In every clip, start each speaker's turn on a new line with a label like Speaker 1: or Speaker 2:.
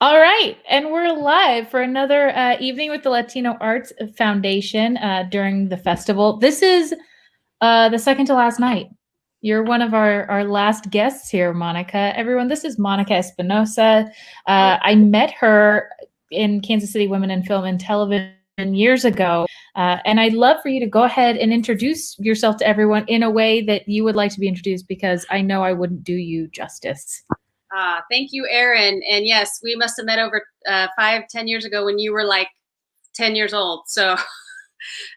Speaker 1: All right, and we're live for another evening with the Latino Arts Foundation during the festival. This is the second to last night. You're one of our last guests here, Monica. Everyone, this is Monica Espinosa. I met her in Kansas City Women in Film and Television years ago, and I'd love for you to go ahead and introduce yourself to everyone in a way that you would like to be introduced, because I know I wouldn't do you justice.
Speaker 2: Thank you, Erin. And yes, we must have met over 5-10 years ago when you were like 10 years old. So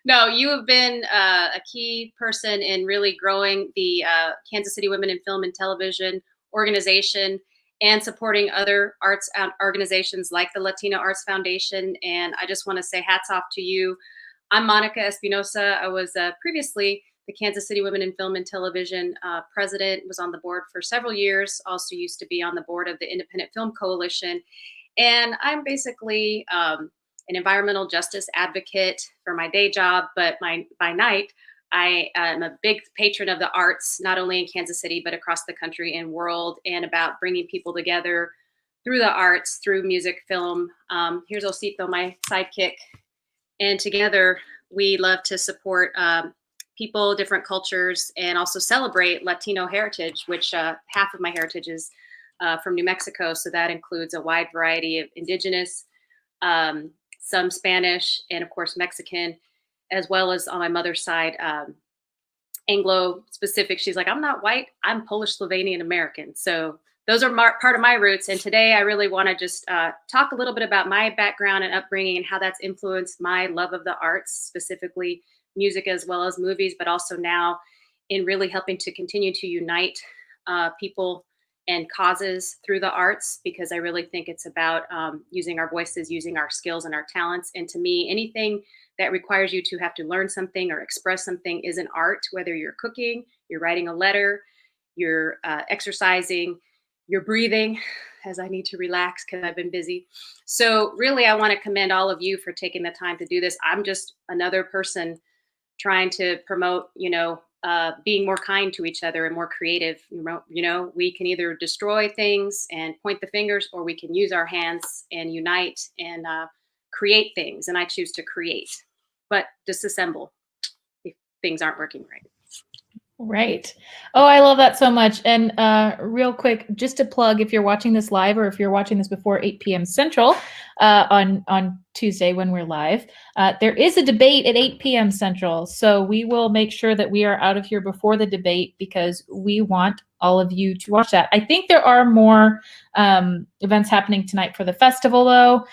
Speaker 2: no, you have been a key person in really growing the Kansas City Women in Film and Television organization and supporting other arts organizations like the Latino Arts Foundation. And I just want to say hats off to you. I'm Monica Espinosa. I was previously the Kansas City Women in Film and Television president, was on the board for several years, also used to be on the board of the Independent Film Coalition. And I'm basically an environmental justice advocate for my day job, but by night, I am a big patron of the arts, not only in Kansas City, but across the country and world, and about bringing people together through the arts, through music, film. Here's Osito, my sidekick. And together, we love to support people, different cultures, and also celebrate Latino heritage, which half of my heritage is from New Mexico. So that includes a wide variety of indigenous, some Spanish, and of course Mexican, as well as on my mother's side, Anglo specific. She's like, I'm not white, I'm Polish Slovenian American. So those are part of my roots. And today I really want to just talk a little bit about my background and upbringing and how that's influenced my love of the arts, specifically music as well as movies, but also now in really helping to continue to unite people and causes through the arts, because I really think it's about using our voices, using our skills and our talents. And to me, anything that requires you to have to learn something or express something is an art, whether you're cooking, you're writing a letter, you're exercising, you're breathing, as I need to relax because I've been busy. So really, I want to commend all of you for taking the time to do this. I'm just another person trying to promote, being more kind to each other and more creative. We can either destroy things and point the fingers, or we can use our hands and unite and create things. And I choose to create, but disassemble if things aren't working right.
Speaker 1: Right. Oh, I love that so much. And real quick, just to plug, if you're watching this live, or if you're watching this before 8 p.m. Central on Tuesday when we're live, there is a debate at 8 p.m. Central. So we will make sure that we are out of here before the debate, because we want all of you to watch that. I think there are more events happening tonight for the festival, though.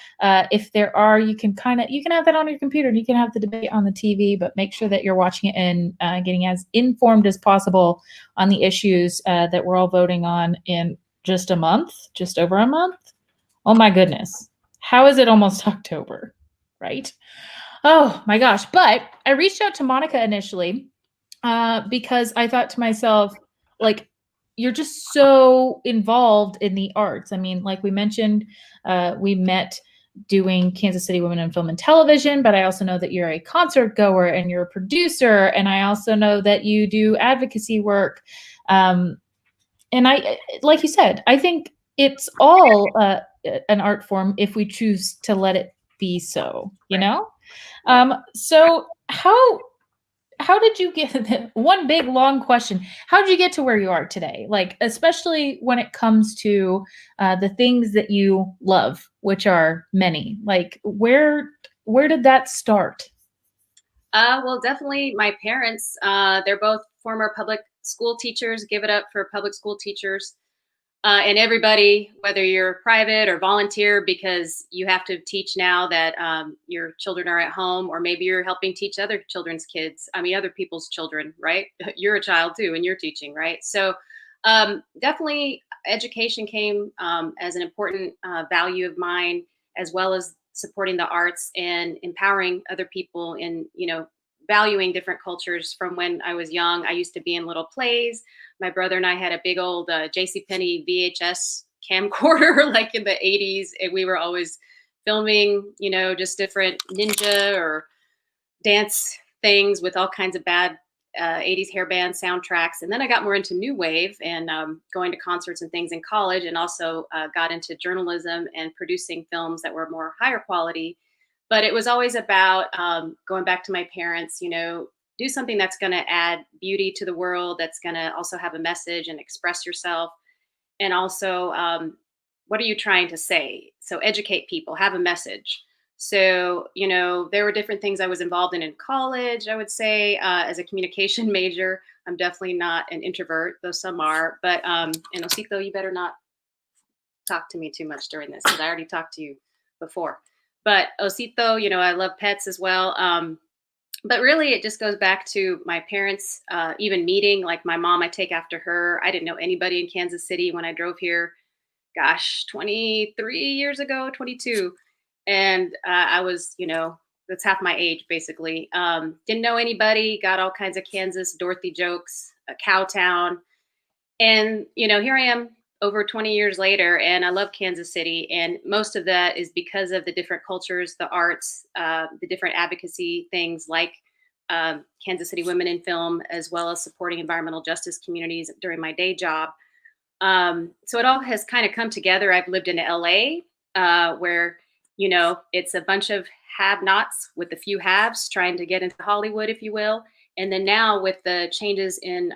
Speaker 1: If there are, you can have that on your computer, and you can have the debate on the TV, but make sure that you're watching it and getting as informed as possible on the issues that we're all voting on in just over a month. Oh my goodness. How is it almost October, right? Oh my gosh. But I reached out to Monica initially because I thought to myself, like, you're just so involved in the arts. I mean, like we mentioned, we met doing Kansas City Women in Film and Television, but I also know that you're a concert goer and you're a producer. And I also know that you do advocacy work. And I, like you said, I think it's all an art form if we choose to let it be so, So how did you get one big long question? How did you get to where you are today? Like, especially when it comes to the things that you love, which are many. Like, where did that start?
Speaker 2: Well, definitely my parents. They're both former public school teachers. Give it up for public school teachers. And everybody, whether you're private or volunteer, because you have to teach now that your children are at home, or maybe you're helping teach other children's kids. I mean, other people's children, right? You're a child too, and you're teaching, right? So definitely education came as an important value of mine, as well as supporting the arts and empowering other people in, valuing different cultures. From when I was young, I used to be in little plays. My brother and I had a big old JCPenney VHS camcorder like in the 80s. And we were always filming, just different ninja or dance things with all kinds of bad 80s hair band soundtracks. And then I got more into new wave and going to concerts and things in college, and also got into journalism and producing films that were more higher quality. But it was always about going back to my parents, do something that's going to add beauty to the world, that's going to also have a message and express yourself. And also, what are you trying to say? So educate people, have a message. So, there were different things I was involved in college, I would say, as a communication major. I'm definitely not an introvert, though some are. But, and Osito, you better not talk to me too much during this, because I already talked to you before. But Osito, I love pets as well. But really, it just goes back to my parents, even meeting, like my mom, I take after her. I didn't know anybody in Kansas City when I drove here, gosh, 23 years ago, 22. And I was, that's half my age, basically. Didn't know anybody, got all kinds of Kansas Dorothy jokes, a cow town. And, here I am over 20 years later, and I love Kansas City. And most of that is because of the different cultures, the arts, the different advocacy things like Kansas City Women in Film, as well as supporting environmental justice communities during my day job. So it all has kind of come together. I've lived in LA, where, it's a bunch of have-nots with a few haves trying to get into Hollywood, if you will. And then now with the changes in,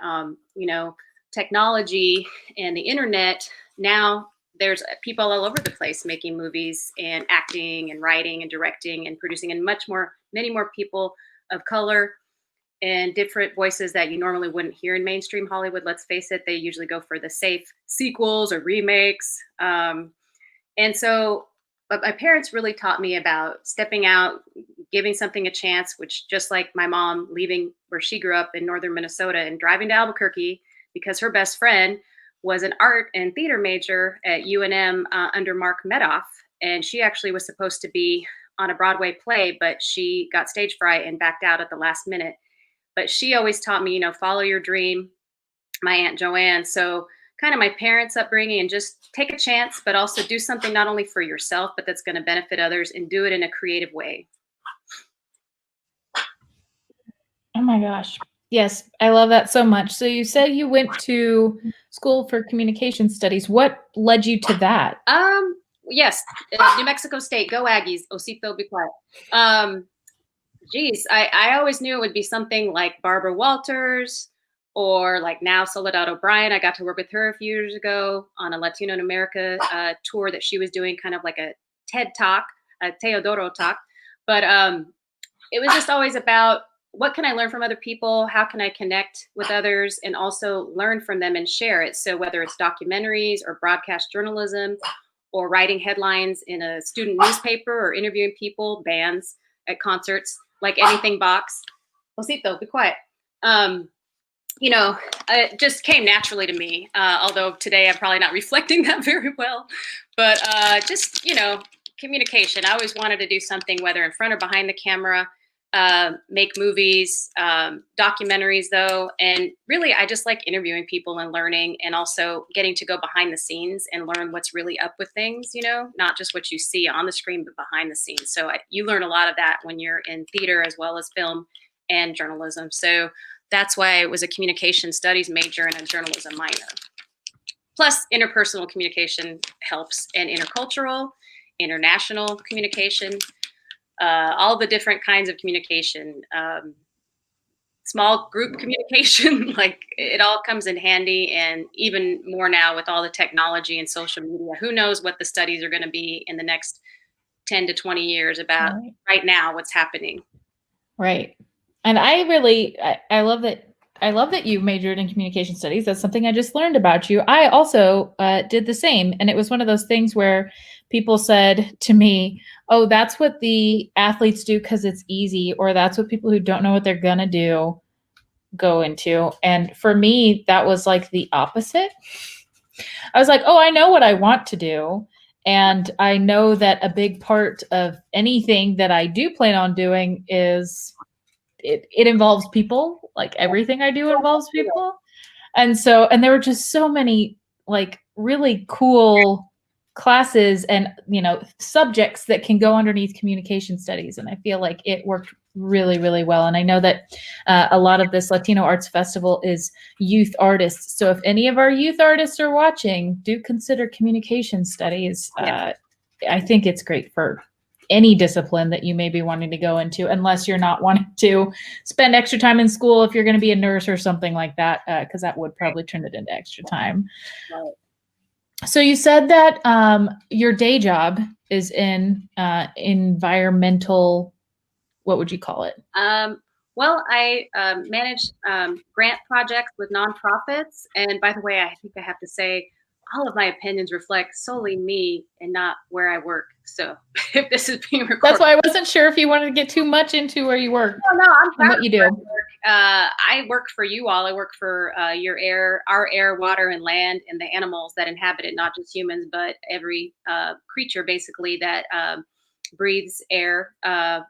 Speaker 2: technology and the internet, now there's people all over the place making movies and acting and writing and directing and producing, and many more people of color and different voices that you normally wouldn't hear in mainstream Hollywood. Let's face it, they usually go for the safe sequels or remakes. And so but my parents really taught me about stepping out, giving something a chance, which just like my mom leaving where she grew up in northern Minnesota and driving to Albuquerque because her best friend was an art and theater major at UNM under Mark Medoff. And she actually was supposed to be on a Broadway play, but she got stage fright and backed out at the last minute. But she always taught me, follow your dream, my Aunt Joanne. So kind of my parents' upbringing, and just take a chance, but also do something not only for yourself, but that's going to benefit others, and do it in a creative way.
Speaker 1: Oh my gosh. Yes, I love that so much. So you said you went to school for communication studies. What led you to that?
Speaker 2: Yes, New Mexico State, go Aggies, Osito, be quiet. I always knew it would be something like Barbara Walters, or like now Soledad O'Brien. I got to work with her a few years ago on a Latino in America tour that she was doing, kind of like a TED Talk, a Teodoro Talk. But it was just always about, what can I learn from other people? How can I connect with others and also learn from them and share it? So whether it's documentaries or broadcast journalism or writing headlines in a student newspaper or interviewing people, bands at concerts, like anything box. Osito, be quiet. It just came naturally to me, although today I'm probably not reflecting that very well. But communication. I always wanted to do something, whether in front or behind the camera, make movies, documentaries though. And really, I just like interviewing people and learning, and also getting to go behind the scenes and learn what's really up with things, not just what you see on the screen, but behind the scenes. So you learn a lot of that when you're in theater as well as film and journalism. So that's why I was a communication studies major and a journalism minor. Plus interpersonal communication helps, and intercultural, international communication, all the different kinds of communication, small group communication, like it all comes in handy. And even more now with all the technology and social media, who knows what the studies are going to be in the next 10 to 20 years about right now, what's happening.
Speaker 1: Right. And I love that you majored in communication studies. That's something I just learned about you. I also did the same. And it was one of those things where people said to me, oh, that's what the athletes do because it's easy, or that's what people who don't know what they're going to do go into. And for me, that was like the opposite. I was like, oh, I know what I want to do. And I know that a big part of anything that I do plan on doing is it involves people. Like everything I do involves people. And there were just so many like really cool classes and, you know, subjects that can go underneath communication studies. And I feel like it worked really, really well. And I know that a lot of this Latino Arts Festival is youth artists. So if any of our youth artists are watching, do consider communication studies. I think it's great for any discipline that you may be wanting to go into, unless you're not wanting to spend extra time in school if you're going to be a nurse or something like that, because that would probably turn it into extra time.
Speaker 2: Right.
Speaker 1: So you said that your day job is in environmental, what would you call it?
Speaker 2: Well, I manage grant projects with nonprofits. And by the way, I think I have to say, all of my opinions reflect solely me and not where I work. So if this is being recorded.
Speaker 1: That's why I wasn't sure if you wanted to get too much into where you work.
Speaker 2: No, I'm proud
Speaker 1: and what you do.
Speaker 2: I work for you all. I work for our air, water, and land, and the animals that inhabit it, not just humans, but every creature basically that breathes air,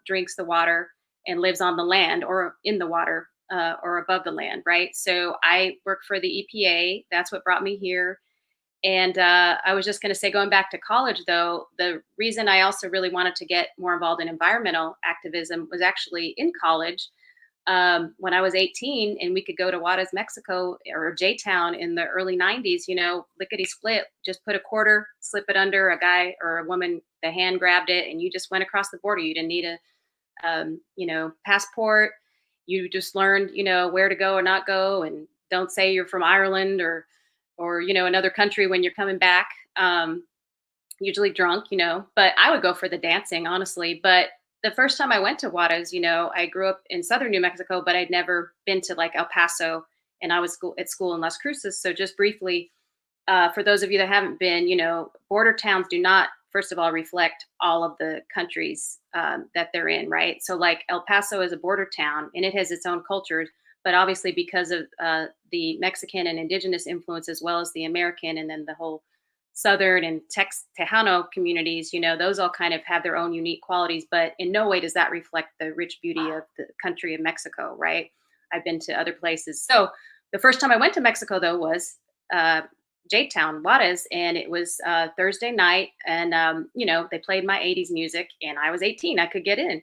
Speaker 2: drinks the water, and lives on the land or in the water or above the land, right? So I work for the EPA. That's what brought me here. And I was just going to say, going back to college, though, the reason I also really wanted to get more involved in environmental activism was actually in college. When I was 18 and we could go to Juarez, Mexico, or J-Town in the early 90s, you know, lickety split, just put a quarter, slip it under a guy or a woman, the hand grabbed it, and you just went across the border. You didn't need a, passport. You just learned, where to go or not go, and don't say you're from Ireland or another country when you're coming back. Usually drunk, but I would go for the dancing, honestly. But the first time I went to Juarez, I grew up in southern New Mexico, but I'd never been to like El Paso, and I was at school in Las Cruces. So just briefly, for those of you that haven't been, border towns do not, first of all, reflect all of the countries that they're in, right? So like El Paso is a border town, and it has its own cultures, but obviously because of the Mexican and indigenous influence, as well as the American, and then the whole Southern and Tejano communities, those all kind of have their own unique qualities, but in no way does that reflect the rich beauty of the country of Mexico, right? I've been to other places. So the first time I went to Mexico, though, was J-Town, Juarez, and it was Thursday night, and, they played my 80s music, and I was 18, I could get in.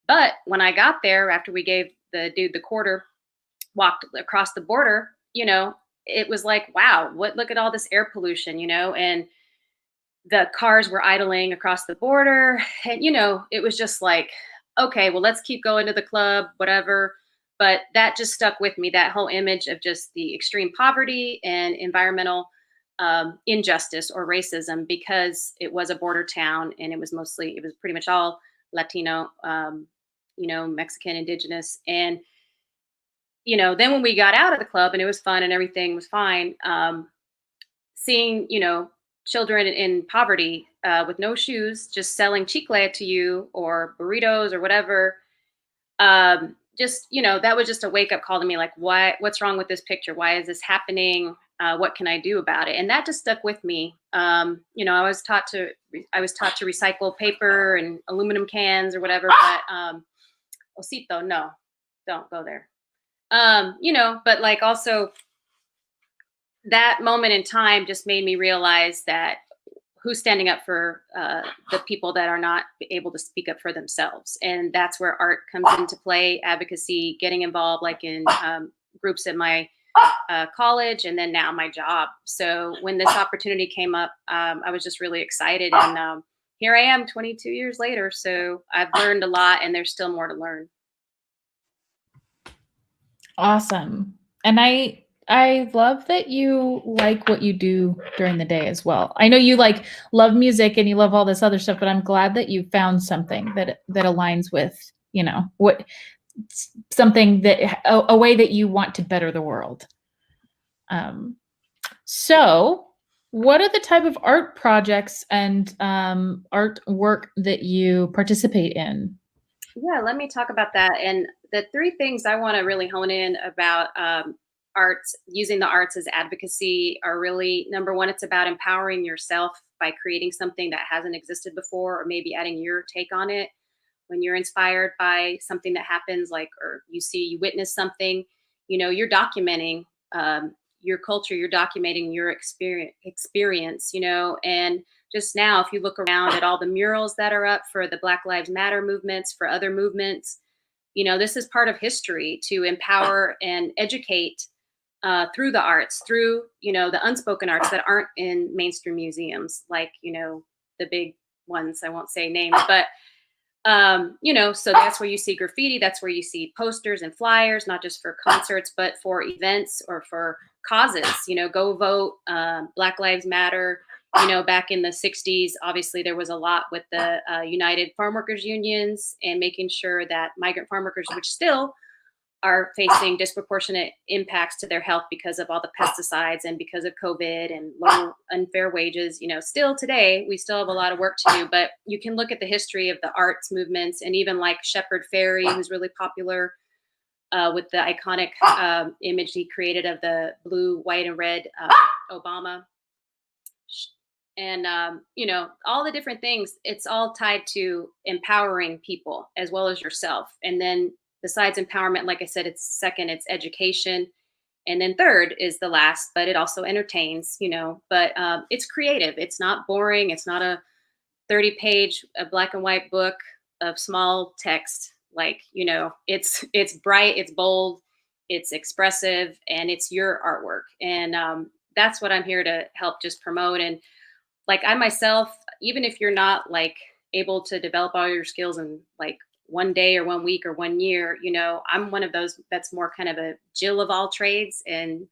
Speaker 2: But when I got there, after we gave the dude the quarter, walked across the border, it was like, wow, look at all this air pollution, and the cars were idling across the border. And, it was just like, okay, well, let's keep going to the club, whatever. But that just stuck with me, that whole image of just the extreme poverty and environmental injustice or racism, because it was a border town, and it was pretty much all Latino, Mexican, indigenous. And then when we got out of the club and it was fun and everything was fine, seeing, children in poverty with no shoes, just selling chicle to you or burritos or whatever, that was just a wake up call to me, like, what's wrong with this picture? Why is this happening? What can I do about it? And that just stuck with me. I was taught to recycle paper and aluminum cans or whatever, but Osito, no, don't go there. But like also that moment in time just made me realize that who's standing up for the people that are not able to speak up for themselves. And that's where art comes into play, advocacy, getting involved like in groups at my college, and then now my job. So when this opportunity came up, I was just really excited. And here I am 22 years later. So I've learned a lot, and there's still more to learn.
Speaker 1: Awesome. And I love that you like what you do during the day as well. I know you love music and you love all this other stuff, but I'm glad that you found something that aligns with, something that a way that you want to better the world. So what are the type of art projects and artwork that you participate in?
Speaker 2: Yeah, let me talk about that. And the three things I want to really hone in about arts, using the arts as advocacy, are really, number one, it's about empowering yourself by creating something that hasn't existed before, or maybe adding your take on it. When you're inspired by something that happens, or you witness something, you're documenting your culture, you're documenting your experience, and just now, if you look around at all the murals that are up for the Black Lives Matter movements, for other movements, this is part of history to empower and educate through the arts, through the unspoken arts that aren't in mainstream museums, like the big ones. I won't say names, but so that's where you see graffiti. That's where you see posters and flyers, not just for concerts, but for events or for causes. Go vote. Black Lives Matter. Back in the '60s, obviously there was a lot with the United Farm Workers Unions and making sure that migrant farm workers, which still are facing disproportionate impacts to their health because of all the pesticides and because of COVID and low unfair wages. Still today, we still have a lot of work to do, but you can look at the history of the arts movements and even like Shepard Fairey, who's really popular with the iconic image he created of the blue, white, and red Obama. And, all the different things, it's all tied to empowering people as well as yourself. And then besides empowerment, like I said, it's second, it's education. And then third is the last, but it also entertains, but it's creative. It's not boring. It's not a 30-page, a black and white book of small text. Like, it's bright, it's bold, it's expressive, and it's your artwork. And that's what I'm here to help just promote. And like I myself, even if you're not like able to develop all your skills in like one day or 1 week or 1 year, I'm one of those that's more kind of a Jill of all trades and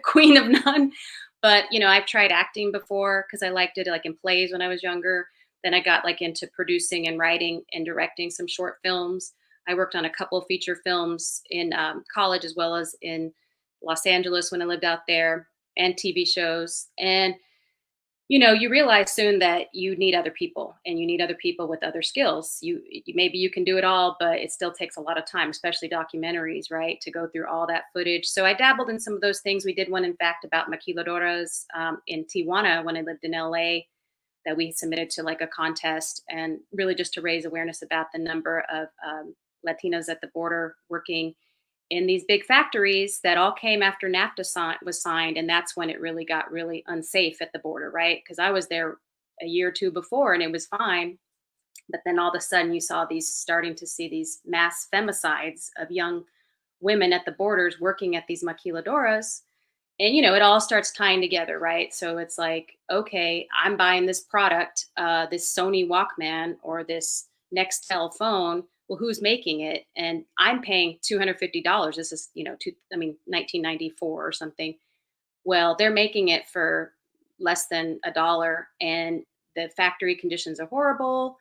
Speaker 2: queen of none. But, I've tried acting before because I liked it like in plays when I was younger. Then I got like into producing and writing and directing some short films. I worked on a couple of feature films in college as well as in Los Angeles when I lived out there, and TV shows. And you realize soon that you need other people and you need other people with other skills. Maybe you can do it all, but it still takes a lot of time, especially documentaries, right? To go through all that footage. So I dabbled in some of those things. We did one, in fact, about maquiladoras in Tijuana when I lived in LA that we submitted to like a contest, and really just to raise awareness about the number of Latinos at the border working in these big factories that all came after was signed. And that's when it really got really unsafe at the border, right? Because I was there a year or two before and it was fine. But then all of a sudden you saw starting to see these mass femicides of young women at the borders working at these maquiladoras. And, it all starts tying together, right? So it's like, okay, I'm buying this product, this Sony Walkman or this Nextel phone. Well, who's making it? And I'm paying $250. This is, 1994 or something. Well, they're making it for less than $1, and the factory conditions are horrible.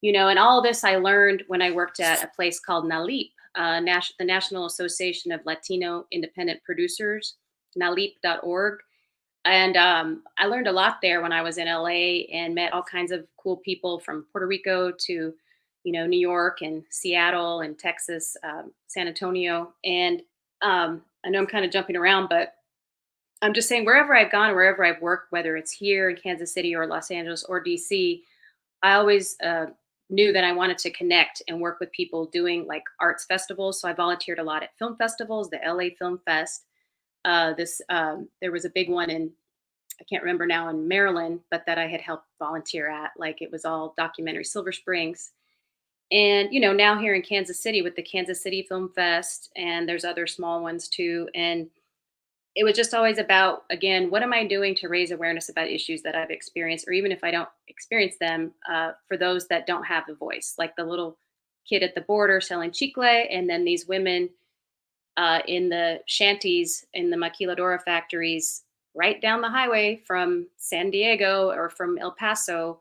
Speaker 2: And all this I learned when I worked at a place called NALIP, the National Association of Latino Independent Producers, nalip.org. And I learned a lot there when I was in LA and met all kinds of cool people from Puerto Rico to New York and Seattle and Texas, San Antonio. And I know I'm kind of jumping around, but I'm just saying wherever I've gone, wherever I've worked, whether it's here in Kansas City or Los Angeles or DC, I always knew that I wanted to connect and work with people doing like arts festivals. So I volunteered a lot at film festivals, the LA Film Fest. There was a big one I can't remember now, in Maryland, but that I had helped volunteer at. Like it was all documentary, Silver Springs. And, now here in Kansas City with the Kansas City Film Fest, and there's other small ones too. And it was just always about, again, what am I doing to raise awareness about issues that I've experienced, or even if I don't experience them, for those that don't have the voice, like the little kid at the border selling chicle, and then these women in the shanties in the maquiladora factories right down the highway from San Diego or from El Paso,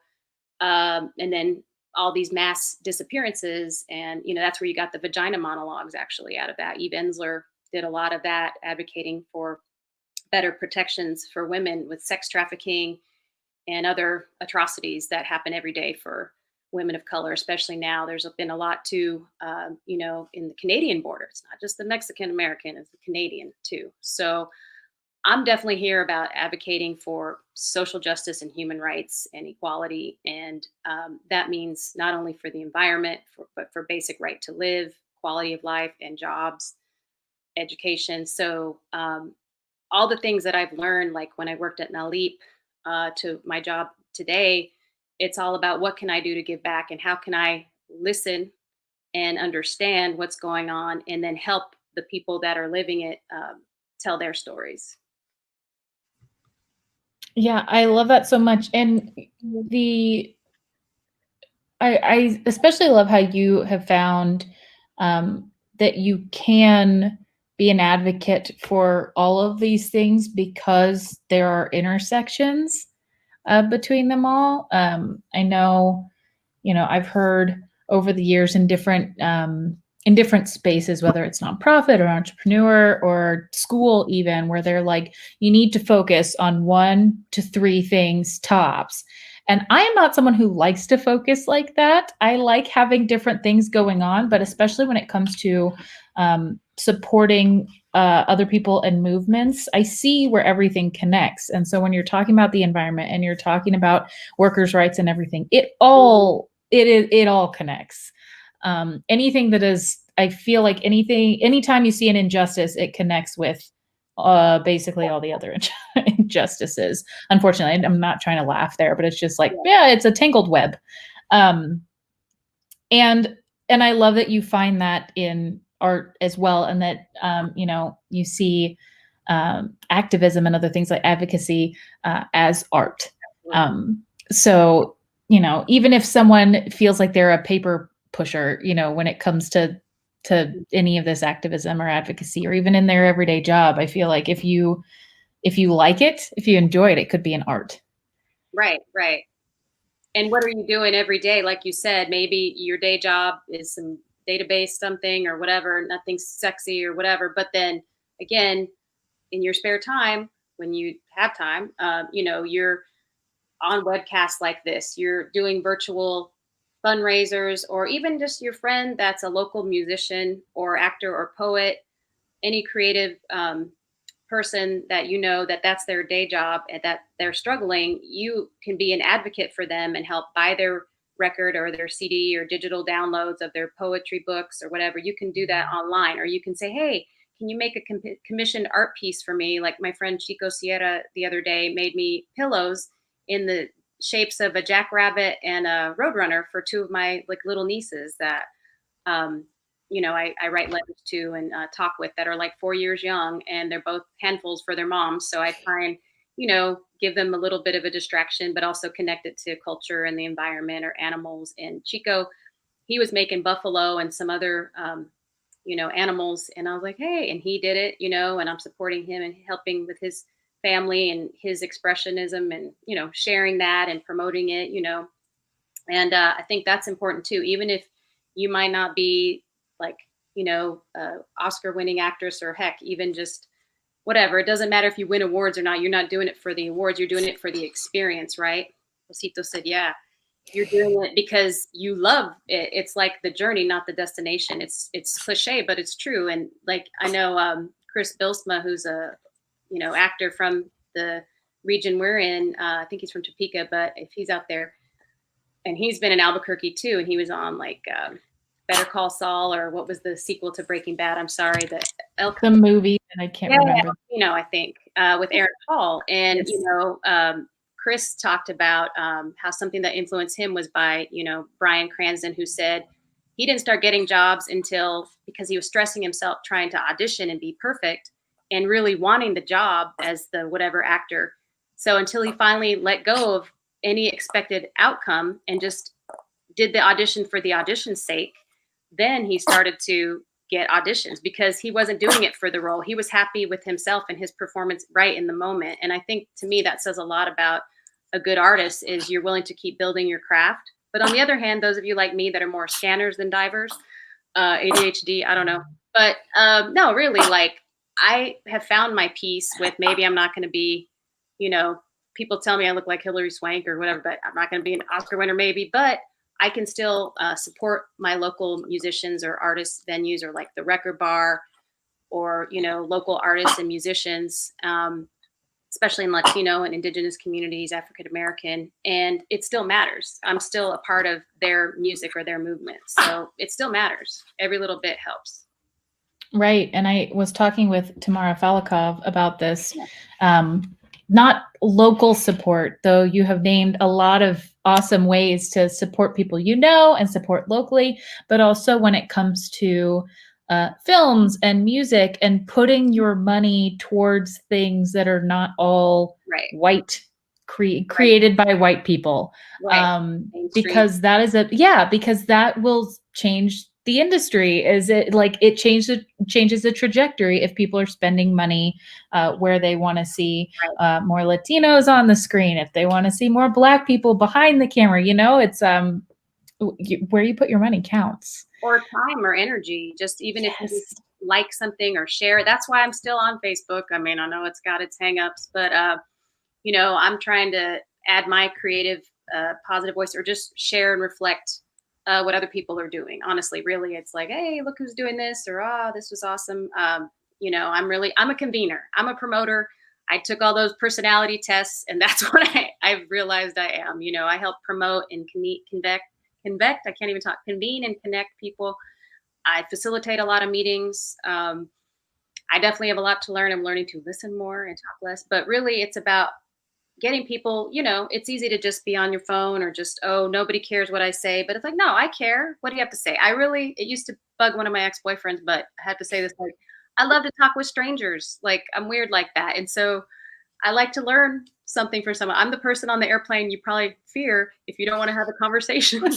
Speaker 2: and then all these mass disappearances. And, that's where you got the vagina monologues actually out of that. Eve Ensler did a lot of that, advocating for better protections for women with sex trafficking and other atrocities that happen every day for women of color, especially now. There's been a lot too, in the Canadian border. It's not just the Mexican American, it's the Canadian too. So I'm definitely here about advocating for social justice and human rights and equality. And that means not only for the environment, but for basic right to live, quality of life, and jobs, education. So all the things that I've learned, like when I worked at NALIP, to my job today, it's all about what can I do to give back and how can I listen and understand what's going on and then help the people that are living it tell their stories.
Speaker 1: Yeah, I love that so much. And the I especially love how you have found that you can be an advocate for all of these things because there are intersections between them all. I know, I've heard over the years in different spaces, whether it's nonprofit or entrepreneur or school, even where they're like, you need to focus on 1 to 3 things tops. And I am not someone who likes to focus like that. I like having different things going on, but especially when it comes to supporting other people and movements, I see where everything connects. And so when you're talking about the environment and you're talking about workers' rights and everything, it all connects. Anything that is, I feel like anytime you see an injustice, it connects with basically all the other injustices. Unfortunately, I'm not trying to laugh there, but it's just like, yeah, it's a tangled web. Um, and I love that you find that in art as well, and that you see activism and other things like advocacy as art. So even if someone feels like they're a paper pusher, when it comes to any of this activism or advocacy, or even in their everyday job, I feel like if you like it, if you enjoy it, it could be an art.
Speaker 2: Right, right. And what are you doing every day? Like you said, maybe your day job is some database something or whatever, nothing sexy or whatever. But then again, in your spare time, when you have time, you're on webcasts like this, you're doing virtual fundraisers, or even just your friend that's a local musician or actor or poet, any creative person that that's their day job and that they're struggling, you can be an advocate for them and help buy their record or their CD or digital downloads of their poetry books or whatever. You can do that online, or you can say, hey, can you make a commissioned art piece for me? Like my friend Chico Sierra the other day made me pillows in the shapes of a jackrabbit and a roadrunner for 2 of my like little nieces that um, I write letters to and talk with that are like 4 years young, and they're both handfuls for their moms. So I try and, give them a little bit of a distraction, but also connect it to culture and the environment or animals. And Chico, he was making buffalo and some other, animals. And I was like, hey, and he did it, and I'm supporting him and helping with his family and his expressionism and, sharing that and promoting it, and I think that's important too, even if you might not be like, Oscar winning actress or heck, even just whatever. It doesn't matter if you win awards or not. You're not doing it for the awards. You're doing it for the experience, right? Rosito said, yeah, you're doing it because you love it. It's like the journey, not the destination. It's cliche, but it's true. And like, I know Chris Bilsma, who's a, actor from the region we're in. I think he's from Topeka, but if he's out there, and he's been in Albuquerque too, and he was on like Better Call Saul, or what was the sequel to Breaking Bad? I'm sorry,
Speaker 1: The movie, and I can't remember.
Speaker 2: I think with Aaron Paul, and
Speaker 1: Yes.
Speaker 2: Chris talked about how something that influenced him was by Bryan Cranston, who said he didn't start getting jobs until because he was stressing himself trying to audition and be perfect and really wanting the job as the whatever actor. So until he finally let go of any expected outcome and just did the audition for the audition's sake, then he started to get auditions because he wasn't doing it for the role. He was happy with himself and his performance right in the moment. And I think to me that says a lot about a good artist is you're willing to keep building your craft. But on the other hand, those of you like me that are more scanners than divers, ADHD, I don't know. But no, really, like I have found my peace with maybe I'm not going to be, people tell me I look like Hillary Swank or whatever, but I'm not going to be an Oscar winner maybe, but I can still support my local musicians or artists venues or like the Record Bar or, local artists and musicians, especially in Latino and Indigenous communities, African American, and it still matters. I'm still a part of their music or their movement. So it still matters. Every little bit helps.
Speaker 1: Right. And I was talking with Tamara Falikov about this. not local support, though you have named a lot of awesome ways to support people you know and support locally, but also when it comes to films and music and putting your money towards things that are not all
Speaker 2: Right.
Speaker 1: white,
Speaker 2: Right.
Speaker 1: created by white people.
Speaker 2: Right.
Speaker 1: Because that is because that will change the industry. Is it like it changes the trajectory if people are spending money where they want to see
Speaker 2: Right.
Speaker 1: more Latinos on the screen, if they want to see more Black people behind the camera. It's where you put your money counts.
Speaker 2: Or time or energy, just even if you
Speaker 1: Yes.
Speaker 2: like something or share. That's why I'm still on Facebook. I mean, I know it's got its hangups, but I'm trying to add my creative, positive voice, or just share and reflect what other people are doing. Honestly, really, it's like, hey, look who's doing this, or this was awesome. I'm a convener. I'm a promoter. I took all those personality tests, and that's what I've realized I am. I help promote and convect. I can't even talk. Convene and connect people. I facilitate a lot of meetings. I definitely have a lot to learn. I'm learning to listen more and talk less, but really, it's about getting people, it's easy to just be on your phone or just, oh, nobody cares what I say. But it's like, no, I care. What do you have to say? It used to bug one of my ex-boyfriends, but I had to say this, like, I love to talk with strangers. Like, I'm weird like that. And so I like to learn something from someone. I'm the person on the airplane you probably fear if you don't want to have a conversation. Like,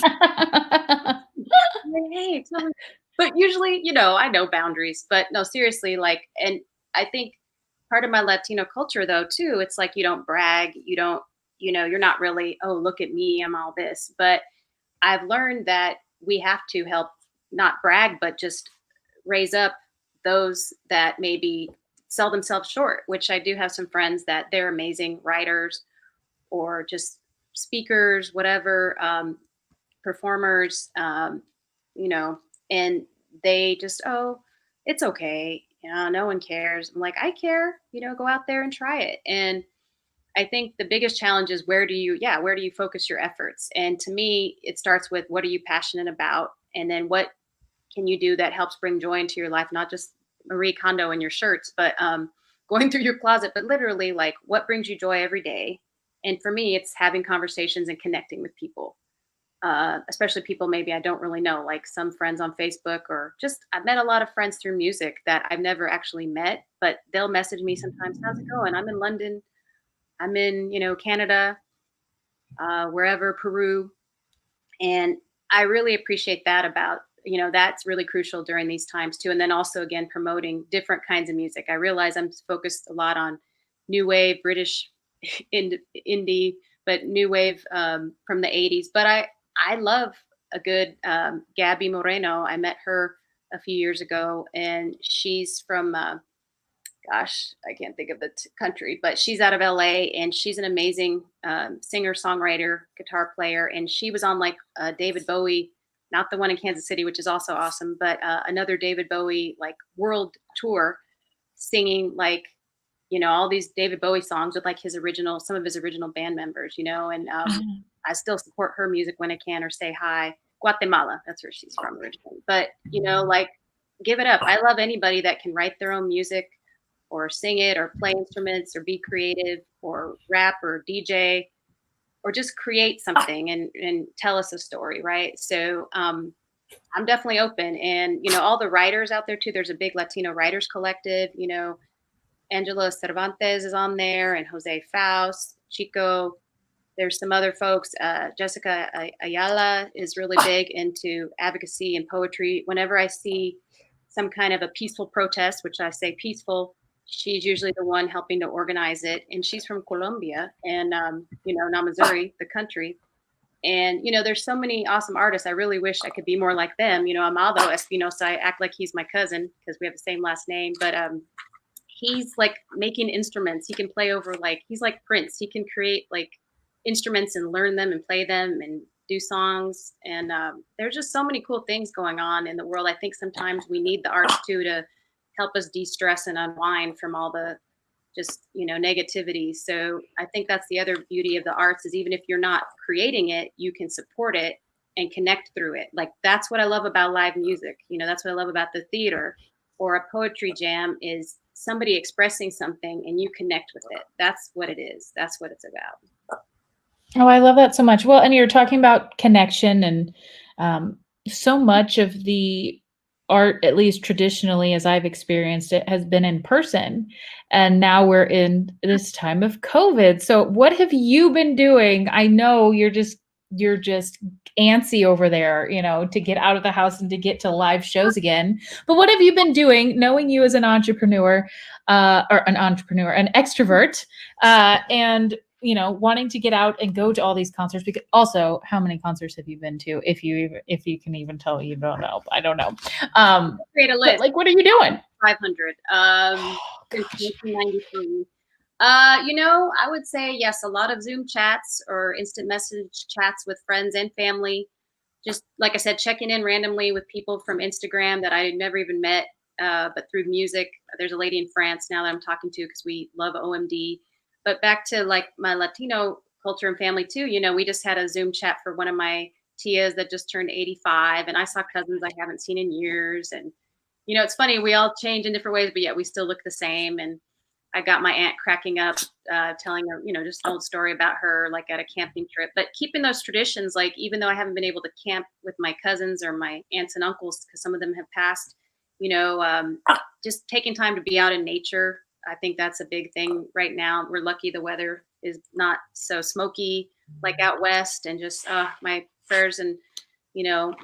Speaker 2: hey, tell me. But usually, I know boundaries, but no, seriously, like, and I think part of my Latino culture though, too, it's like you don't brag, you don't, you're not really, oh, look at me, I'm all this. But I've learned that we have to help not brag, but just raise up those that maybe sell themselves short, which I do have some friends that they're amazing writers or just speakers, whatever, performers, you know, and they just, oh, it's okay. No one cares. I'm like, I care, go out there and try it. And I think the biggest challenge is where do you focus your efforts? And to me, it starts with what are you passionate about? And then what can you do that helps bring joy into your life? Not just Marie Kondo in your shirts, but going through your closet, but literally like what brings you joy every day. And for me, it's having conversations and connecting with people, especially people maybe I don't really know, like some friends on Facebook, or just I've met a lot of friends through music that I've never actually met, but they'll message me sometimes, how's it going? I'm in London. I'm in, Canada, wherever, Peru. And I really appreciate that about, that's really crucial during these times too. And then also, again, promoting different kinds of music. I realize I'm focused a lot on new wave, British indie, but new wave from the 80s. But I love a good Gabby Moreno. I met her a few years ago, and she's from gosh, I can't think of the country, but she's out of LA, and she's an amazing singer, songwriter, guitar player. And she was on like David Bowie, not the one in Kansas City, which is also awesome, but another David Bowie like world tour, singing like, all these David Bowie songs with like some of his original band members, and I still support her music when I can, or say hi. Guatemala, that's where she's from originally. But, like, give it up. I love anybody that can write their own music or sing it or play instruments or be creative or rap or DJ or just create something and tell us a story, right? So I'm definitely open. And, all the writers out there too, there's a big Latino writers collective, Angela Cervantes is on there, and Jose Faust, Chico. There's some other folks. Jessica Ayala is really big into advocacy and poetry. Whenever I see some kind of a peaceful protest, which I say peaceful, she's usually the one helping to organize it. And she's from Colombia and, not Missouri, the country. And, there's so many awesome artists. I really wish I could be more like them. Amado Espinosa, I act like he's my cousin because we have the same last name. But he's like making instruments. He can play over he's like Prince. He can create like instruments and learn them and play them and do songs. And there's just so many cool things going on in the world. I think sometimes we need the arts too to help us de-stress and unwind from all the just negativity. So I think that's the other beauty of the arts is even if you're not creating it, you can support it and connect through it. Like that's what I love about live music. That's what I love about the theater. or a poetry jam is somebody expressing something and you connect with it. That's what it is. That's what it's about.
Speaker 1: Oh, I love that so much. Well, and you're talking about connection, and so much of the art, at least traditionally, as I've experienced it, has been in person. And now we're in this time of COVID. So what have you been doing? I know you're just antsy over there, to get out of the house and to get to live shows again. But what have you been doing, knowing you as an entrepreneur, an extrovert, and wanting to get out and go to all these concerts? Because also, how many concerts have you been to? If you can even tell, you don't know. I don't know.
Speaker 2: Create a
Speaker 1: But
Speaker 2: list.
Speaker 1: like, what are you doing?
Speaker 2: 500 since 1993. I would say yes, a lot of Zoom chats or instant message chats with friends and family. Just like I said, checking in randomly with people from Instagram that I had never even met, but through music. There's a lady in France now that I'm talking to because we love OMD. But back to like my Latino culture and family too. We just had a Zoom chat for one of my tias that just turned 85, and I saw cousins I haven't seen in years. And it's funny, we all change in different ways, but yet we still look the same. And I got my aunt cracking up, telling her, just an old story about her, like at a camping trip. But keeping those traditions, like even though I haven't been able to camp with my cousins or my aunts and uncles because some of them have passed, just taking time to be out in nature. I think that's a big thing right now. We're lucky the weather is not so smoky like out west, and just my prayers and I'm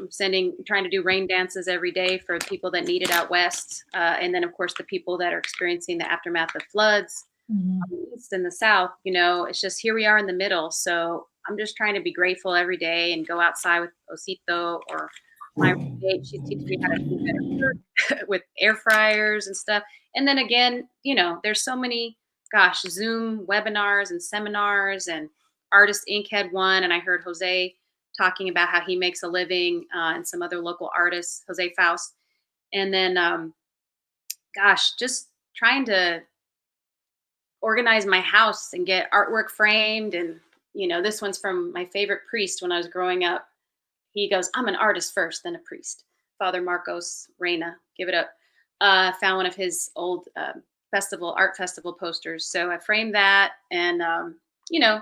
Speaker 2: trying to do rain dances every day for people that need it out west. And then, of course, the people that are experiencing the aftermath of floods on the east and the south. It's just here we are in the middle. So I'm just trying to be grateful every day and go outside with Osito or my roommate. She's teaching me how to do better with air fryers and stuff. And then again, there's so many, Zoom webinars and seminars, and Artist Inc. had one. And I heard Jose talking about how he makes a living, and some other local artists, Jose Faust. And then, just trying to organize my house and get artwork framed. And, this one's from my favorite priest when I was growing up. He goes, "I'm an artist first, then a priest." Father Marcos Reyna, give it up. Found one of his old art festival posters. So I framed that, and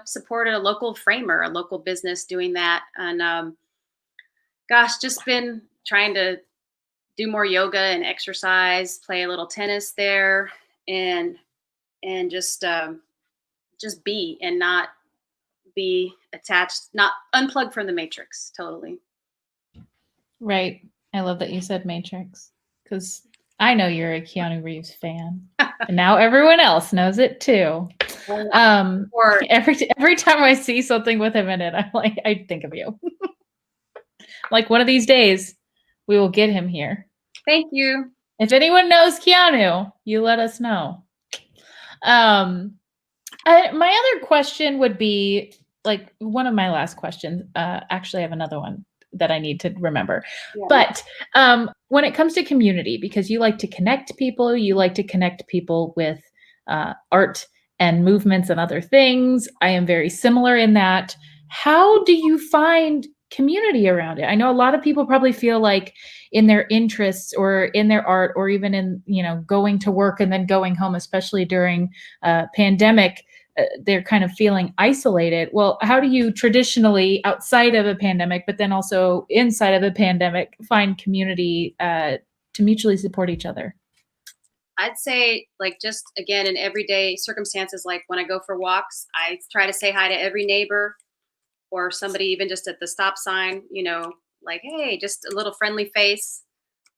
Speaker 2: supported a local framer, a local business doing that. And just been trying to do more yoga and exercise, play a little tennis there, and just be, and not be attached, not unplug from the matrix totally.
Speaker 1: Right. I love that you said Matrix, because I know you're a Keanu Reeves fan, and now everyone else knows it too. Every time I see something with him in it, I think of you. Like, one of these days, we will get him here.
Speaker 2: Thank you.
Speaker 1: If anyone knows Keanu, you let us know. My other question would be, like, one of my last questions. Actually, I have another one that I need to remember. Yeah. But when it comes to community, because you like to connect people with art and movements and other things. I am very similar in that. How do you find community around it? I know a lot of people probably feel like in their interests or in their art, or even in, going to work and then going home, especially during pandemic, they're kind of feeling isolated. Well, how do you traditionally, outside of a pandemic, but then also inside of a pandemic, find community to mutually support each other?
Speaker 2: I'd say, like, just again, in everyday circumstances, like when I go for walks, I try to say hi to every neighbor or somebody, even just at the stop sign, like, hey, just a little friendly face,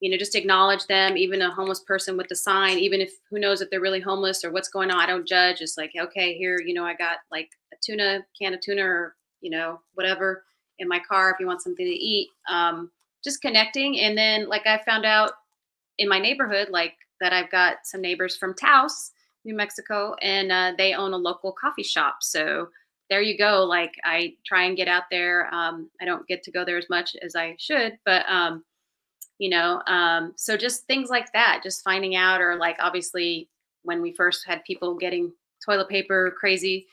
Speaker 2: just acknowledge them. Even a homeless person with the sign, even if, who knows if they're really homeless or what's going on, I don't judge. It's like, okay, here, I got like a can of tuna, or, whatever in my car if you want something to eat. Just connecting. And then, like, I found out in my neighborhood, like, that I've got some neighbors from Taos, New Mexico, and they own a local coffee shop. So there you go. Like, I try and get out there. I don't get to go there as much as I should, but so just things like that, just finding out. Or, like, obviously when we first had people getting toilet paper crazy,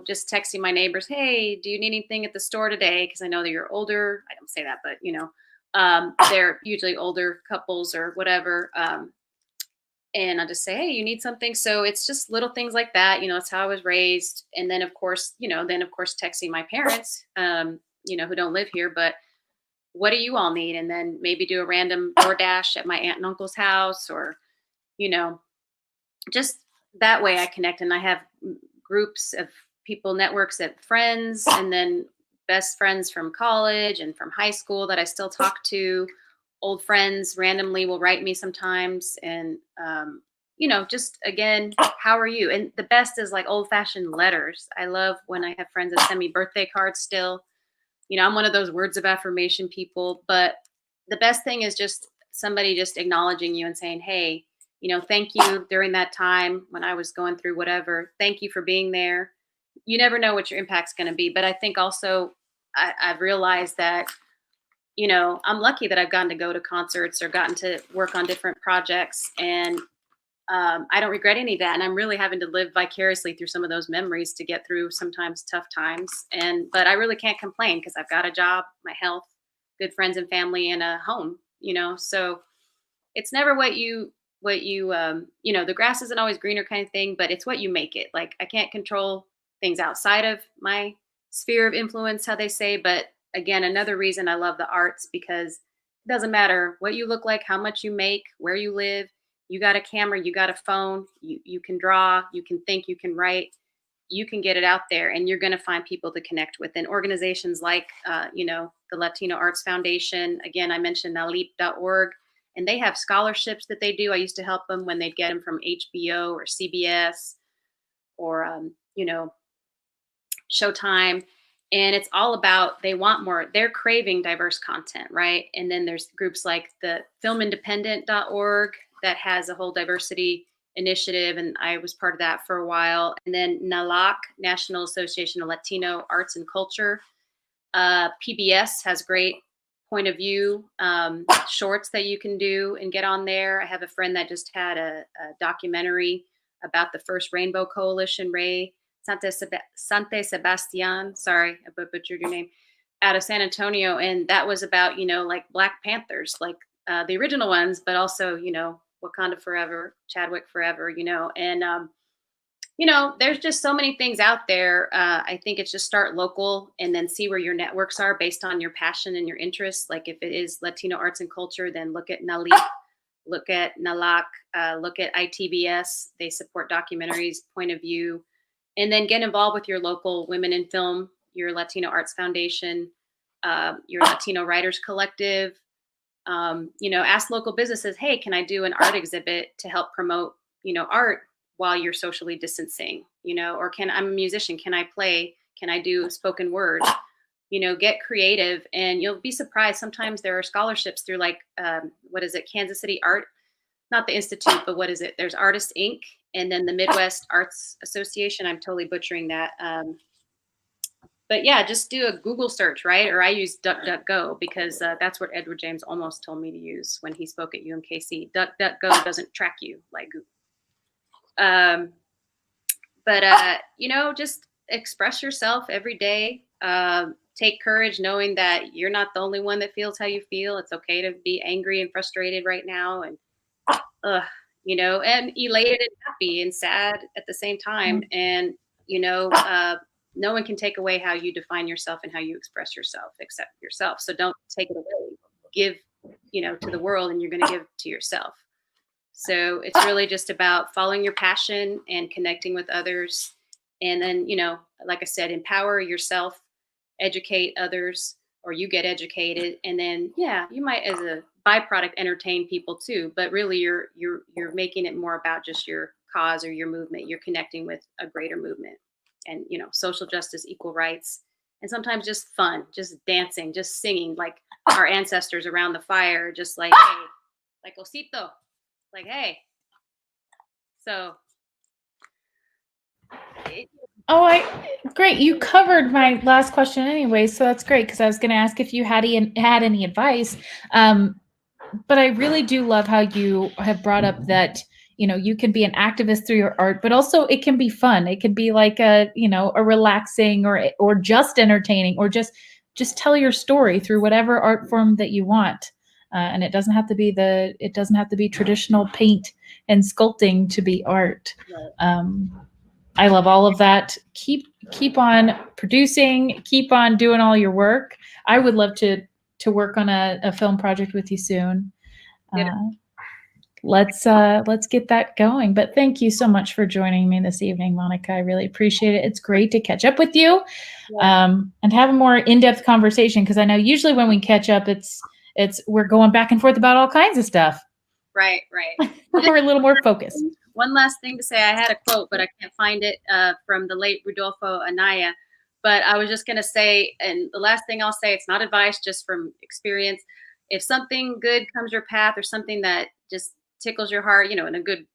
Speaker 2: just texting my neighbors, hey, do you need anything at the store today? Because I know that you're older. I don't say that, but they're usually older couples or whatever. and I'll just say, hey, you need something. So it's just little things like that. It's how I was raised. And then of course, texting my parents, who don't live here, but what do you all need? And then maybe do a random DoorDash at my aunt and uncle's house, or, you know, just that way I connect. And I have groups of people, networks of friends, and then best friends from college and from high school that I still talk to. Old friends randomly will write me sometimes, and just again, how are you? And the best is like old fashioned letters. I love when I have friends that send me birthday cards still. I'm one of those words of affirmation people, but the best thing is just somebody just acknowledging you and saying, hey, thank you during that time when I was going through whatever. Thank you for being there. You never know what your impact's going to be. But I think also I've realized that, I'm lucky that I've gotten to go to concerts or gotten to work on different projects. And I don't regret any of that. And I'm really having to live vicariously through some of those memories to get through sometimes tough times. But I really can't complain because I've got a job, my health, good friends and family, and a home, so it's never the grass isn't always greener kind of thing, but it's what you make it. Like I can't control things outside of my sphere of influence, how they say. But again, another reason I love the arts, because it doesn't matter what you look like, how much you make, where you live. You got a camera, you got a phone, you can draw, you can think, you can write, you can get it out there, and you're going to find people to connect with. And organizations like, the Latino Arts Foundation, again, I mentioned nalip.org, and they have scholarships that they do. I used to help them when they'd get them from HBO or CBS or, Showtime. And it's all about, they want more, they're craving diverse content, right? And then there's groups like the filmindependent.org that has a whole diversity initiative, and I was part of that for a while. And then NALAC, National Association of Latino Arts and Culture. PBS has great point of view shorts that you can do and get on there. I have a friend that just had a documentary about the first Rainbow Coalition, Ray Sante Sebastian, sorry, I butchered your name, out of San Antonio. And that was about, like Black Panthers, like the original ones, but also, Wakanda Forever, Chadwick Forever, and, there's just so many things out there. I think it's just start local and then see where your networks are based on your passion and your interests. Like if it is Latino arts and culture, then look at NALIP, look at NALAC, look at ITBS. They support documentaries, point of view, and then get involved with your local Women in Film, your Latino Arts Foundation, your Latino Writers Collective. Ask local businesses, hey, can I do an art exhibit to help promote, art while you're socially distancing, or I'm a musician, can I play? Can I do spoken word? Get creative, and you'll be surprised. Sometimes there are scholarships through like, what is it? Kansas City Art, not the Institute, but what is it? There's Artist Inc. and then the Midwest Arts Association. I'm totally butchering that. But yeah, just do a Google search, right? Or I use DuckDuckGo because that's what Edward James almost told me to use when he spoke at UMKC. DuckDuckGo doesn't track you like Google. Just express yourself every day. Take courage knowing that you're not the only one that feels how you feel. It's okay to be angry and frustrated right now, and and elated and happy and sad at the same time. And no one can take away how you define yourself and how you express yourself except yourself. So don't take it away. Give, to the world, and you're going to give to yourself. So it's really just about following your passion and connecting with others. And then, like I said, empower yourself, educate others, or you get educated. And then, you might, as a byproduct, entertain people too. But really, you're making it more about just your cause or your movement. You're connecting with a greater movement, and social justice, equal rights, and sometimes just fun, just dancing, just singing, like our ancestors around the fire, just like, hey, like Osito. Like, hey, so.
Speaker 1: Great. You covered my last question anyway, so that's great, because I was going to ask if you had any advice. But I really do love how you have brought up that, you can be an activist through your art, but also it can be fun. It can be like a relaxing or just entertaining, or just tell your story through whatever art form that you want. And it doesn't have to be traditional paint and sculpting to be art. I love all of that. Keep on producing, keep on doing all your work. I would love to work on a film project with you soon. Let's get that going. But thank you so much for joining me this evening, Monica. I really appreciate it. It's great to catch up with you, and have a more in-depth conversation, because I know usually when we catch up, it's we're going back and forth about all kinds of stuff.
Speaker 2: Right.
Speaker 1: We're a little more focused.
Speaker 2: One last thing to say. I had a quote, but I can't find it, from the late Rudolfo Anaya. But I was just going to say, and the last thing I'll say, it's not advice, just from experience. If something good comes your path, or something that just tickles your heart, in a good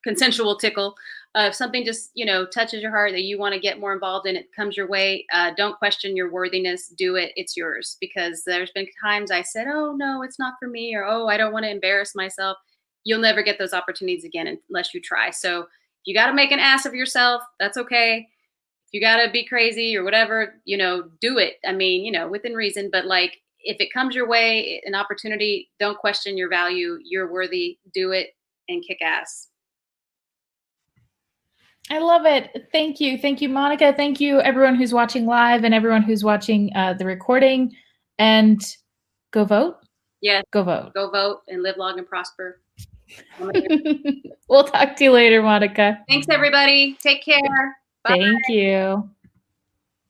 Speaker 2: consensual tickle, if something just, touches your heart that you want to get more involved in, it comes your way, don't question your worthiness. Do it. It's yours. Because there's been times I said, oh, no, it's not for me, or, oh, I don't want to embarrass myself. You'll never get those opportunities again unless you try. So if you got to make an ass of yourself, that's okay. If you got to be crazy or whatever, do it. I mean, within reason, but like, if it comes your way, an opportunity, don't question your value. You're worthy. Do it and kick ass.
Speaker 1: I love it. Thank you. Thank you, Monica. Thank you, everyone who's watching live and everyone who's watching the recording. And go vote.
Speaker 2: Yeah.
Speaker 1: Go vote.
Speaker 2: Go vote and live long and prosper.
Speaker 1: We'll talk to you later, Monica.
Speaker 2: Thanks, everybody. Take care.
Speaker 1: Bye. Thank you.